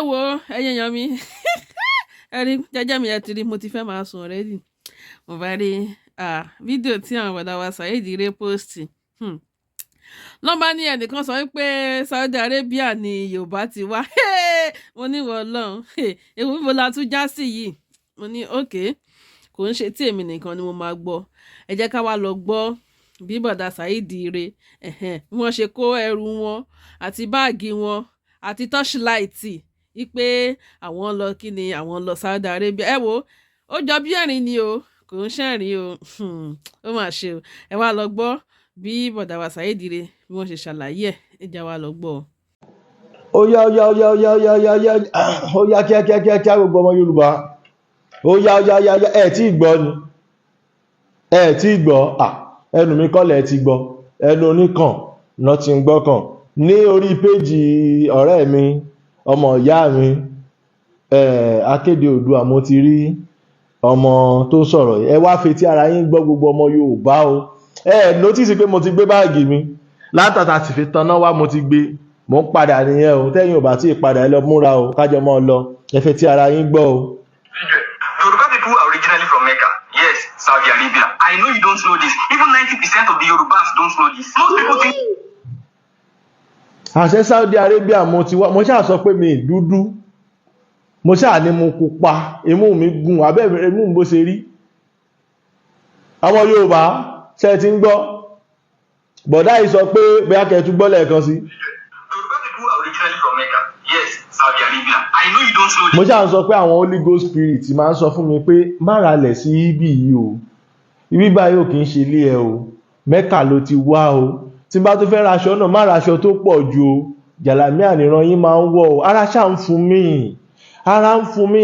wo ẹ̀yin èèyàn mi ẹ̀rí jẹ́jẹ́ mi ẹ ti rí mo ti fẹ́ máa sùn already mo bá rí fídíò tí àwọn bọ̀dá wa Saheed Ire post lọ́ba ní ẹnìkan sọ wípé Saudi Arabia ni Yorùbá ti wá mo ní wọ Ọlọ́run ewu bíbo la tún já sí yìí mo ní okay kò ń ṣe tí èmi nìkan ni mo máa gbọ́ ẹ jẹ́ ká wá lọ gbọ́ bí bọ̀dá Saheed Ire bí wọ́n ṣe kó ẹrù wọn àti báàgì wọn àti tọ́ṣíláìtì wípé àwọn lọ kí ni àwọn lọ Saudi Arabia ẹ wo ó jọ bí ẹ̀rín ni o kò ń ṣẹ̀rín o ó mà ṣe o ẹ wá lọ gbọ́ bí bọ̀dá wa Saheed Ire bí wọ́n ṣe ṣàlàyé ẹ jẹ́ wá lọ gbọ́. ó yá kíákíá gbogbo ọmọ Yorùbá ó yá ẹ tí ì gbọ́ ni ẹ tí ì gbọ́ ẹnu mi kọ́lẹ̀ ẹ ti gbọ́ ẹnu oníkàn náà ti ń gbọ́ kàn ní orí péjì ọ̀rẹ́ mi ọmọ ìyá mi Akéde Oòduà mo ti rí ọmọ tó sọ̀rọ̀ ẹ wá fetí ara yín gbọ́ gbogbo ọmọ Yorùbá o ẹ nọ́tìsì pé mo ti gbé báàgì mi látàtà sì fi tanná wá mo ti gbé mo ń padà nìyẹn o tẹ́yìn ò bá tí ì padà ẹ lọ múra o kájọ mọ́ ọ lọ ẹ fetí ara yín gbọ́ o. Yoruba people are originally from Mecca. Yes, Saudi Arabia. I know you don't know this. Even 90% of the Yorubas don't know this. Most people think. àṣẹ Saudi Arabia mo ti wá mo ṣáà sọ pé mi dúdú mo ṣáà ní mo pupa imú mi gùn abẹ́ imú mi bó ṣe rí àwọn Yorùbá ṣe ti ń gbọ́ bọ̀dá yìí sọ pé bóyá kẹ́ tún gbọ́ lẹ́ẹ̀kan sí. Yoruba people are originally from Mecca. Yes, Saudi Arabia. I know you don't know this. mo ṣáà sọ pé àwọn Holy Ghost Spirit máa ń sọ fún mi pé má ralẹ̀ sí ibi yìí o ibi báyìí ò kì í ṣe ilé ẹ o Mẹ́kà ló ti wá o tí bá tó fẹ́ raṣọ náà má raṣọ tó pọ̀ ju o jàlámíà nìran yín máa ń wọ̀ o ara ṣáà ń fún mi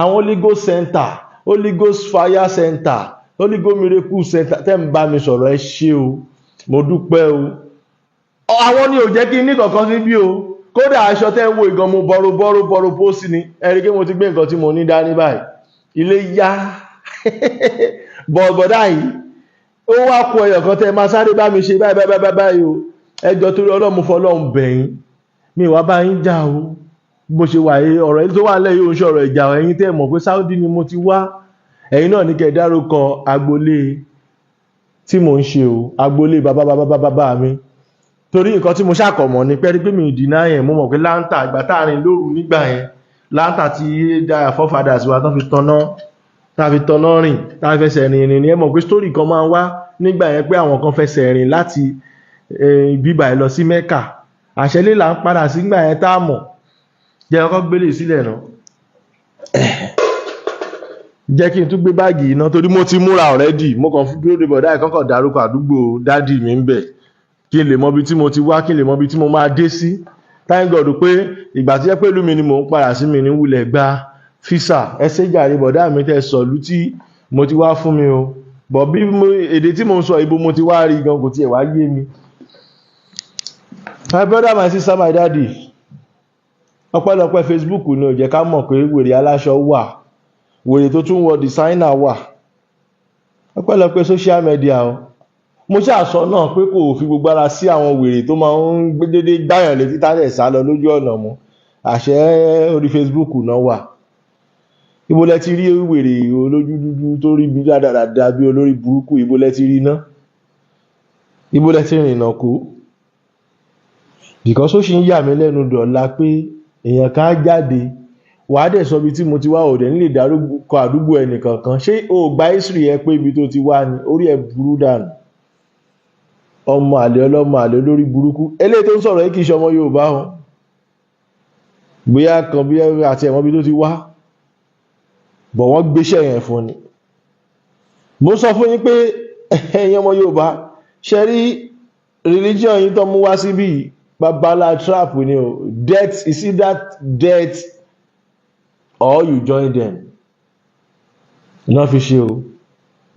àwọn Holy Ghost Center Holy Ghost Fire Center Holy Ghost Miracle Center tẹ́ ń bá mi sọ̀rọ̀ ẹ ṣé o mo dúpẹ́ o àwọn ni ò jẹ́ kí n ní kankan síbí o kódà aṣọ tẹ́ ń wo ìgan mo bọ́rọ̀ pósí ni ẹ̀rí kí mo ti gbé nǹkan tí mo ní dání báyìí ilé yá bọ̀dá yìí ó wá kó ẹyọ kan tẹ́ máa sáré bá mi ṣe báyìí o ẹjọ́ torí Ọlọ́run fọlọ́run bẹ̀yìn mi wá bá yín jà o bó ṣe wà yìí ọ̀rọ̀ yìí tó wà lẹ́yìn oṣù ọ̀rọ̀ ìjà ẹ̀yin tẹ́ mọ̀ pé Saudi ni mo ti wá ẹ̀yin náà ní kẹ́ dárúkọ agboolé tí mò ń ṣe o agboolé bàbá mi torí nǹkan tí mo ṣàkọ̀mọ̀ ní pẹ́rí pé mi ìdínà yẹn mo mọ̀ pé láńtà ìgbà táàrin lóru nígbà yẹn láńtà tí dáa forefathers wa tán fi tanná rìn tá fẹsẹ̀ rìn ní ẹ mọ̀ pé story kan máa ń wá nígbà yẹn pé àwọn kan fẹsẹ̀ rìn láti bíbà ẹ lọ sí Mẹ́kà àṣẹlé là ń padà sí nígbà yẹn tá a mọ̀ jẹ́ ọkọ̀ gbélé sílẹ̀ náà jẹ́ kí n tún gbé báàgì iná torí mo ti múra already mo kàn fún dúró de bọ̀dá ìkọ́kọ̀ dárúkọ àdúgbò dádì mi ń bẹ̀ kí n lè mọ ibi tí mo ti wá kí n lè mọ ibi tí mo máa dé sí thank God pé ìgbà tí jẹ́ pé ìlú mi ni mò ń padà sí mi ní wulẹ̀ gba físà ẹsẹ̀ jàre bọ̀dá mi tẹ́ sọ̀lú tí mo ti wá fún mi o bọ̀ bí èdè tí mo ń sọ ibo mo ti wá rí gan kò tiẹ̀ wá yé mi. My brother, my sister, my daddy ọpẹ́lọpẹ́ Facebook ni ò jẹ́ ká mọ̀ pé wèrè aláṣọ wà wèrè tó tún wọ designer wà ọpẹ́lọpẹ́ social media o mo ṣàṣọ náà pé kò fi gbogbo ara sí àwọn wèrè tó máa ń dédé gbáyàn létí tálẹ̀ sá lọ lójú ọ̀nà mu àṣẹ orí Facebook náà wà ibo lẹ ti rí wèrè olójú dúdú tó rí bí dáadáa bí olórí burúkú ibo lẹ ti rí náà ibo lẹ ti rìnà kó because ó ṣì ń yà mí lẹ́nu dọ̀la pé èèyàn kan á jáde wàá dẹ̀ sọ ibi tí mo ti wá òdẹ̀ nílè dárúkọ àdúgbò ẹnìkankan ṣé o gba history ẹ pé ibi tó ti wá ni orí ẹ burú dànù ọmọ àlè ọlọ́mọ àlè lórí burúkú eléyìí tó ń sọ̀rọ̀ yìí kì í ṣe ọmọ Yorùbá o bóyá kan bí àti ẹ̀wọ̀n bí tó ti wá bọ̀ wọ́n gbéṣẹ́ yẹn fún ni mo sọ fún yín pé ẹ̀yin ọmọ Yorùbá ṣe rí religion yín tó mú wá síbí babala trap ni o death is either death or you join them iná fi ṣe o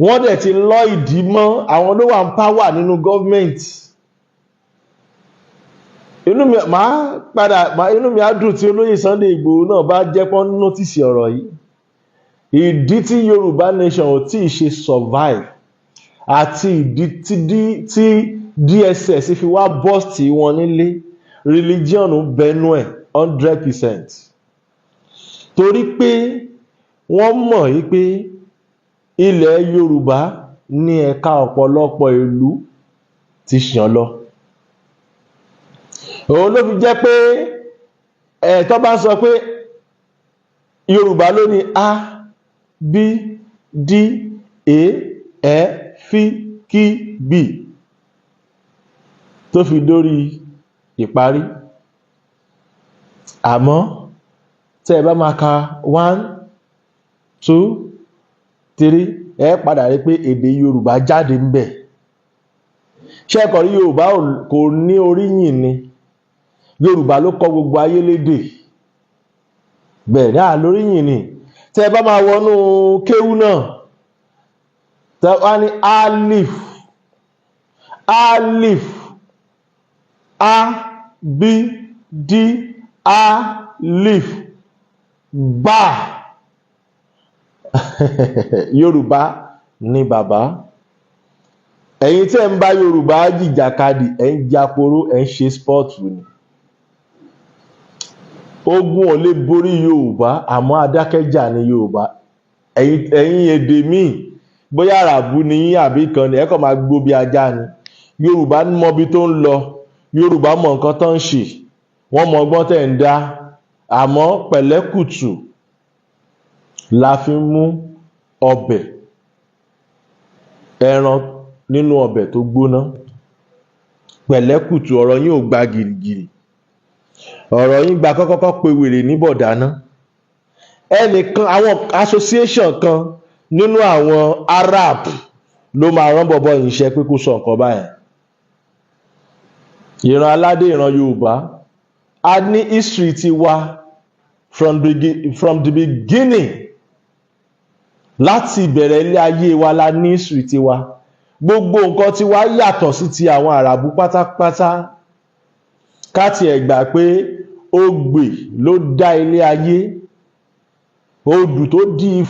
wọ́n dẹ̀ ti lọ ìdí mọ́ àwọn ló wà ń power nínú government inú mi á dùn tí olóyè Sunday Igboho náà bá jẹ́ pọ́n nọ́tìsì ọ̀rọ̀ yìí ìdí tí Yorùbá nation ò tí ì ṣe survive àti ìdí tí DSS fi wá bọ́ọ̀sì wọn nílé religion bẹnu ẹ̀ 100%. torí pé wọ́n mọ̀ wípé ilẹ̀ Yorùbá ní ẹ̀ka ọ̀pọ̀lọpọ̀ ìlú ti ṣàn lọ. Òun ló fi jẹ́ pé tó bá sọ pé Yorùbá ló ní A, B, D, E, F, G, B tó fi dórí ìparí. Àmọ́ tẹ́ ẹ bá máa ka 1, 2, 3 ẹ padà rí pé èdè Yorùbá jáde ń bẹ̀. Ṣé ẹ kọ̀ rí Yorùbá kò ní oríyìn ni? Yorùbá ló kọ́ gbogbo ayé lédè. Bẹ́ẹ̀ ni lóríyìn ni. Tẹ́ ẹ bá máa wọnú kéwú náà, tẹ́ wá ní alif, alif, A, B, D, alif, ba. Yorùbá ni bàbá. Ẹ̀yin tí ẹ ń bá Yorùbá jìjàkadì, ẹ ń japoró, ẹ ń ṣe spọ́ọ̀tù ni. Ogun ò lè borí Yorùbá, àmọ́ adákẹ́jà ni Yorùbá. Ẹ̀yin èdè míì, bóyá àràbù ni yín àbí kan ni, ẹ kàn máa gbó bí ajá ni. Yorùbá mọ ibi tó ń lọ, Yorùbá mọ nǹkan tó ń ṣe, wọ́n mọ ọgbọ́n tẹ̀ ń dá, àmọ́ pẹ̀lẹ́kùtù la fi ń mú ọbẹ̀, ẹran nínú ọbẹ̀ tó gbóná. Pẹ̀lẹ́kùtù, ọ̀rọ̀ yín ò gba gìrìgìrì, ọ̀rọ̀ yín gba kọ́kọ́kọ́ pe wèrè ní bọ̀dáná. Ẹnìkan, àwọn association kan nínú àwọn Arab ló máa rán bọ̀bọ́ yìí iṣẹ́ pé kó sọ nǹkan báyẹn. Ìran aládé, ìran Yorùbá, a ní history tiwa from the beginning. Láti ìbẹ̀rẹ̀ ilé ayé wa la ní history tiwa. Gbogbo nǹkan tiwa yàtọ̀ sí ti àwọn àràbù pátápátá. Ká tiẹ̀ gbà pé ogbè ló dá ilé ayé, odù tó dí,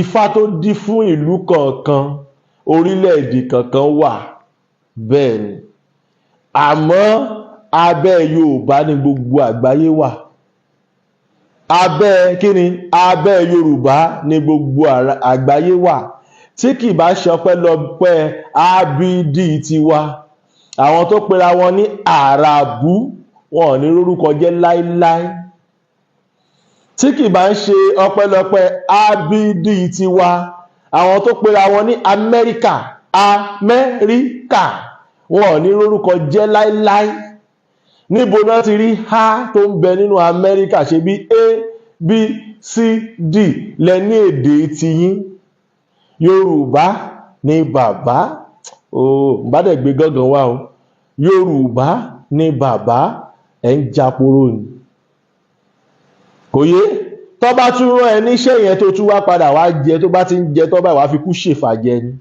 ifá tó dí fún ìlú kọ̀ọ̀kan, orílẹ̀-èdè kọ̀ọ̀kan wà, bẹ́ẹ̀ ni. Àmọ́ abẹ́ Yorùbá ni gbogbo àgbáyé wà. Abẹ́ kíni? Abẹ́ Yorùbá ni gbogbo àgbáyé wà. Tí kì bá ṣe ọpẹ́lọpẹ́ ABD tiwa, àwọn tó pera wọn ní àràbù, wọn ò ní rórúkọ jẹ́ láíláí. Tí kì bá ń ṣe ọpẹ́lọpẹ́ ABD tiwa, àwọn tó pera wọn ní Amẹ́ríkà, Amẹ́ríkà, wọn ò ní rórúkọ jẹ́ láíláí. Níbo náà ti rí a tó ń bẹ nínú Amẹ́ríkà? Ṣe bí A, B, C, D lẹ ní èdè tiyín. Yorùbá ni bàbá. Bá dẹ̀ gbé gángan wá o. Yorùbá ni bàbá, ẹ̀ ń japoró ni. Kò yé? Tó bá tún rán ẹ níṣẹ́ yẹn tó tún wá padà wá jẹ, tó bá ti ń jẹ tó bá wá fi kú ṣèfàjẹ ni.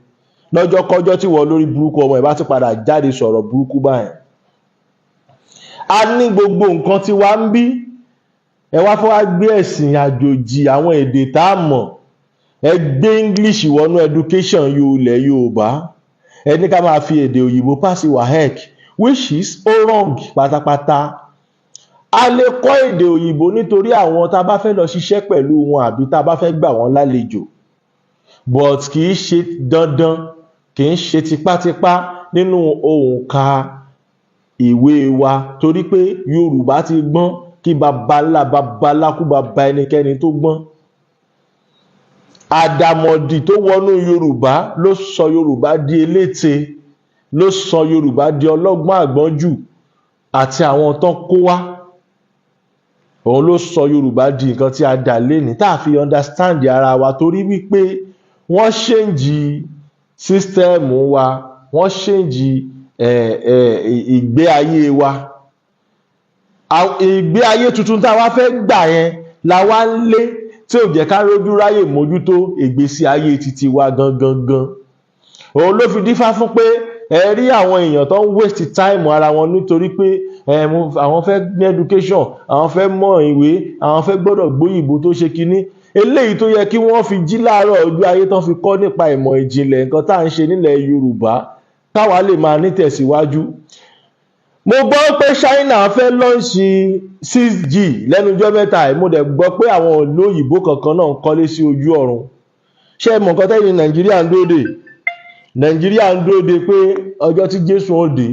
Lọ́jọ́ kọjọ́ tí wọ́n lórí burúkú ọmọ ẹ̀ bá ti padà jáde sọ̀rọ̀ burúkú báyẹn. A ní gbogbo nǹkan tí wá ń bí. Ẹ wá fẹ́ wá gbé ẹ̀sìn àjòjì, àwọn èdè tá a mọ̀. Ẹ gbé English wọnú education ilẹ̀ Yorùbá. Ẹ ní ká máa fi èdè òyìnbó pass WAEC, which is wrong pátápátá. A lè kọ́ èdè òyìnbó nítorí àwọn tá a bá fẹ́ lọ ṣiṣẹ́ pẹ̀lú wọn àbí tá a bá fẹ́ gbà wọ́n lálejò. But kì í ṣe dandan, kì í ṣe tipátipá nínú òǹkà ìwé wa, torí pé Yorùbá ti gbọ́n kí babaláku baba ẹnikẹ́ni tó gbọ́n. Àdàmọ̀dì tó wọnú Yorùbá ló sọ Yorùbá di eléte, ló sọ Yorùbá di ọlọ́gbọ́n àgbọ́njù àti àwọn tán kó wá. Òun ló sọ Yorùbá di nǹkan tí a dà lénìí tá a fi understand ara wa, torí wípé wọ́n ṣèǹjì system wa, wọ́n ṣèǹjì ìgbé ayé wa. Ìgbé ayé tuntun tá a wá fẹ́ gbà yẹn la wá ń lé, tí ò jẹ́ ká rójú ráyè mójútó ìgbésí ayé titi wa gangan. Òun ló fi dífá fún pé ẹ rí àwọn èèyàn tó ń waste time ara wọn nítorí pé àwọn fẹ́ ní education, àwọn fẹ́ mọ̀ ìwé, àwọn fẹ́ gbọ́dọ̀ gbóyìnbó tó ṣe kinní. Eléyìí tó yẹ kí wọ́n fi jí láàárọ̀ ọjọ́ ayé tán fi kọ́ nípa ìmọ̀ ìjìnlẹ̀ nǹkan tá à ń ṣe nílẹ̀ Yorùbá, káwa lè máa nítẹ̀síwájú. mo gbọ́ pé China fẹ́ lọ́ọ̀ṣì 6G lẹ́nujọ́ mẹ́ta yìí, mo dẹ̀ gbọ́ pé àwọn ìlú òyìnbó kankan náà ń kọ́lé sí ojú ọ̀run. Ṣé ẹ mọ̀ nǹkan tẹ́yìn Nàìjíríà ń dúró dè? Nàìjíríà ń dúró dè pé ọjọ́ tí Jésù ó dé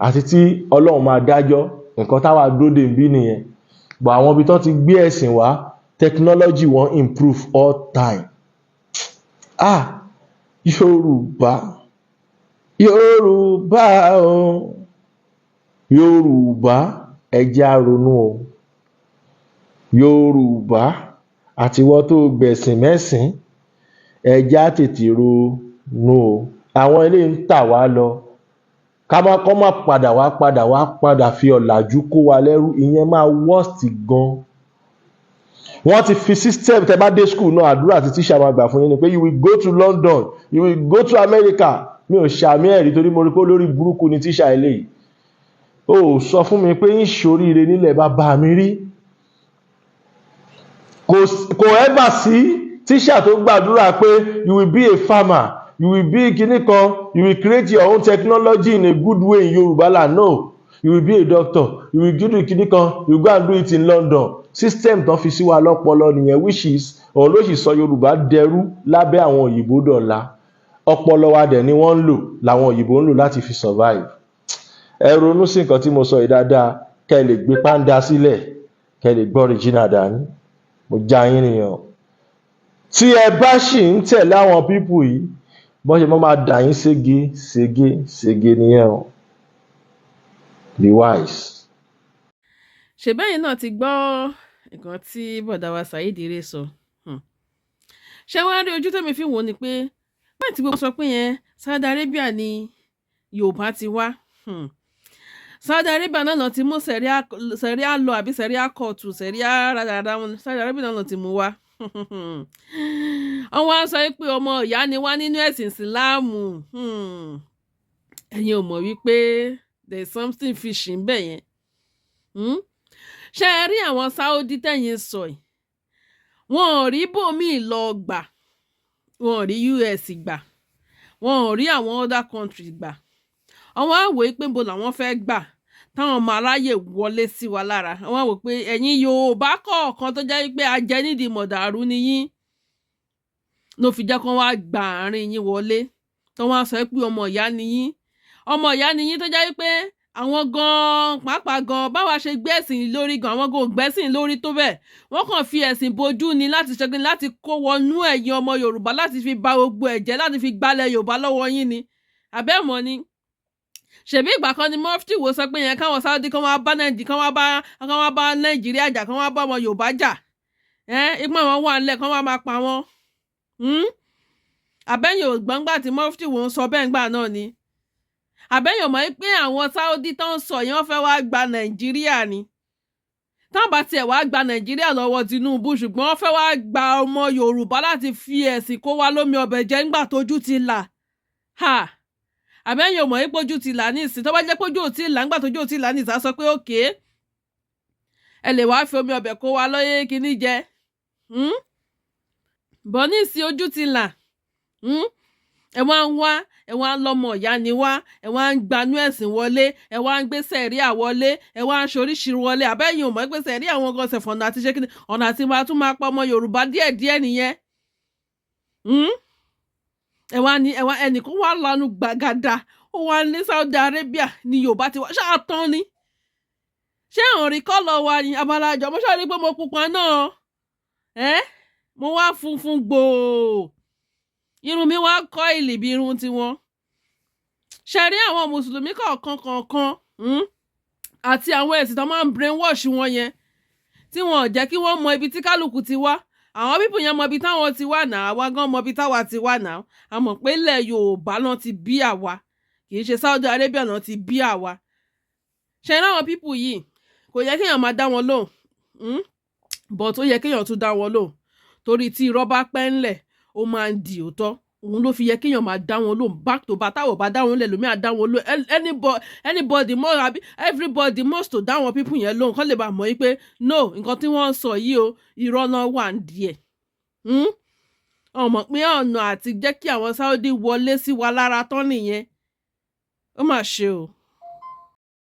àti tí Ọlọ́run máa dájọ́, nǹkan táwa dúró dè ń bí nìyẹn. But àwọn ibi tó ti gbé ẹ̀sìn wá, technology wọn improve all time. Yorùbá o, Yorùbá ẹ jẹ́ á ronú o. Yorùbá àtiwọ́ tó gbẹ̀sìn mẹ́sìn ẹ jẹ́ á tètè ronú o. Àwọn eléyìí ń tà wá lọ, kọ́ má padà fi ọ̀làjú kó wa lẹ́rú, ìyẹn máa worst gan. Wọ́n ti fi system, tẹ́ bá dé school náà, àdúrà tí tíṣà máa gbà fún yín ni pé you will go to London, you will go to America. Mi ò ṣàmì ẹ̀rí torí mo rí pé olórí burúkú ni tíṣà eléyìí. Ó sọ fún mi pé ń ṣoríire nílẹ̀ bàbá mi rí. Kò ever sí tíṣà tó gbàdúrà pé you will be a farmer, you will be kíní kan, you will create your own technology in a good way in Yorùbá land. No, you will be a doctor, you will do kíní kan, you go and do it in London. System tó fi sí wa lọ́pọlọ nìyẹn, which is òun ló sì sọ Yorùbá dẹrú lábẹ́ àwọn òyìnbó dọ̀la. Ọpọlọ wa dẹ̀ ni wọ́n ń lò, làwọn òyìnbó ń lò láti fi survive. Ẹ ronú sí nǹkan tí mo sọ yìí dáadáa, kẹ́ lè gbé pàǹdà sílẹ̀, kẹ́ lè gbọ́ original dání. Mo já yín nìyẹn. Tí ẹ bá sì ń tẹ̀lé àwọn pípù yìí, bọ́n ṣe máa dà yín sége nìyẹn o. Be wise. Ṣèbẹ́yìn náà ti gbọ́ nǹkan tí bọ̀dá wa Saheed Ire sọ. Ṣé wọ́n á rí ojú tèmi fi wò ni pé báyìí tí gbogbo sọ pé yẹn Saudi Arabia ni Yorùbá ti wá. Saudi Arabia náà ti mú sẹ̀ríà lọ àbí sẹ̀ríà kọ̀ọ̀tù sẹ̀ríà rádaràdà wọn, Saudi Arabia náà ti mú wá. Àwọn á sọ pé ọmọ ìyá ni wá nínú ẹ̀sìn Ìsìláàmù. Ẹ̀yin ò mọ̀ wípé there is something fishy ń bẹ̀ yẹn. Ṣé ẹ rí àwọn Saudi tẹ̀yìn sọ yìí? Wọn ò rí bòmíì lọ gbà, wọn ò rí US gbà, wọn ò rí àwọn other country gbà. Àwọn á wò pé níbo làwọn fẹ́ gbà táwọn ọmọ aráyè wọlé sí wa lára. Àwọn á wò pé ẹ̀yin Yorùbá kọ̀ọ̀kan tó jẹ́ pé ajẹ́ nídìí mọ̀dàrú ni yín ló fi jẹ́ kó wá gba àárín yín wọlé, tó wá sọ pé ọmọ ìyá ni yín tó jẹ́ pé àwọn gan pàápàá gan báwa ṣe gbé ẹ̀sìn lórí gan, àwọn gan ò gbẹ́sìn lórí tó bẹ́ẹ̀. Wọ́n kàn fi ẹ̀sìn bojú ni láti ṣẹ́gun, láti kó wọnú ẹ̀yin ọmọ Yorùbá, láti fi ba gbogbo ẹ̀jẹ̀, láti fi gbalẹ̀ Yorùbá lọ́wọ́ yín ni. Àbẹ́mọ̀ ni. Ṣèbí ìgbà kan ni Mufti wo sọ pé yẹn káwọn Saudi kan wá bá Nàìjíríà jà, kan wá bá ọmọ Yorùbá jà. Ipò wọn wà nílẹ̀ kan wá máa pa wọn. Àbẹ́yìn ògbọ́ngbà tí Mufti wo ń sọ bẹ́ẹ̀ ńgbà náà ni. Àbẹ́yìn mọ̀ pé àwọn Saudi tó ń sọ yẹn wọ́n fẹ́ wá gba Nàìjíríà ni. Táwọn bá tiẹ̀ wá gba Nàìjíríà lọ́wọ́ Tinubu, ṣùgbọ́n wọ́n fẹ́ wá gba ọmọ Yorùbá láti fi ẹ̀sìn kó wá lómi ọbẹ̀ jẹ́ ńgbà tójú ti là. Àbẹ́yìn ò mọ̀ pé ojú ti là ní ìsìn, tó bá jẹ́ pé ojú ò tí ì là ńgbà tójú ò tí ì là ní ìsìn, á sọ pé òkè ẹ lè wá fi omi ọbẹ̀ kó wa lóyè kíní jẹ. Bọ̀ ní ìsìn ojú ti là. Ẹ wá ń wá, ẹ wá ń lọ́mọ ìyá ni wá, ẹ wá ń gbanú ẹ̀sìn wọlé, ẹ wá ń gbé sẹ̀ríà wọlé, ẹ wá ń ṣoríṣiríṣi wọlé. Àbẹ́yìn ò mọ̀ pé sẹ̀ríà àwọn gan ṣẹ̀fọ̀ ọ̀nà àti ṣe kíni, ọ̀nà àti máa tún máa pa ọmọ Yorùbá díẹ̀díẹ̀ nìyẹn. Ẹnìkan wá lanu gbàgàdà, ó wá ní Saudi Arabia ni Yorùbá ti wá. Ṣáà tán ni. Ṣé àwọn rí kọ́lọ̀ wa ni abalajọ? Mo ṣáà rí pé mo pupa náà. Mo wá funfun gbòò. Irun mi wá kọ́ ìlì bí irun tiwọn. Ṣé rí àwọn Mùsùlùmí kọ̀ọ̀kan àti àwọn ẹ̀sìn tó máa ń brainwash wọn yẹn, tí wọn ò jẹ́ kí wọ́n mọ ibi tí kálukú ti wá. Àwọn pípù yẹn mọ ibi táwọn ti wá náà, àwa gan mọ ibi táwa ti wá náà. A mọ̀ pé ilẹ̀ Yorùbá náà ti bí àwa, kì í ṣe Saudi Arabia náà ti bí àwa. Ṣé rí àwọn pípù yìí kò yẹ kéèyàn máa dá wọn lóhùn, but ó yẹ kéèyàn tún dá wọn lóhùn, torí tí irọ́ bá pẹ́ ńlẹ̀ ó máa ń di òótọ́. Òun ló fi yẹ kéèyàn máa dá wọn lóhùn back to back. Táwọn bá dá wọn lẹ̀ lómi à dá wọn lóhùn. Anybody more àbí everybody must to dá wọn people yẹn lóhùn kán lè bá mọ̀ pé no, nǹkan tí wọ́n ń sọ yìí o, irọ́ náà wà ń díẹ̀. Ọmọ pé ọ̀nà àti jẹ́ kí àwọn Saudi wọlé sí wa lára tán nìyẹn. Ó mà ṣe o.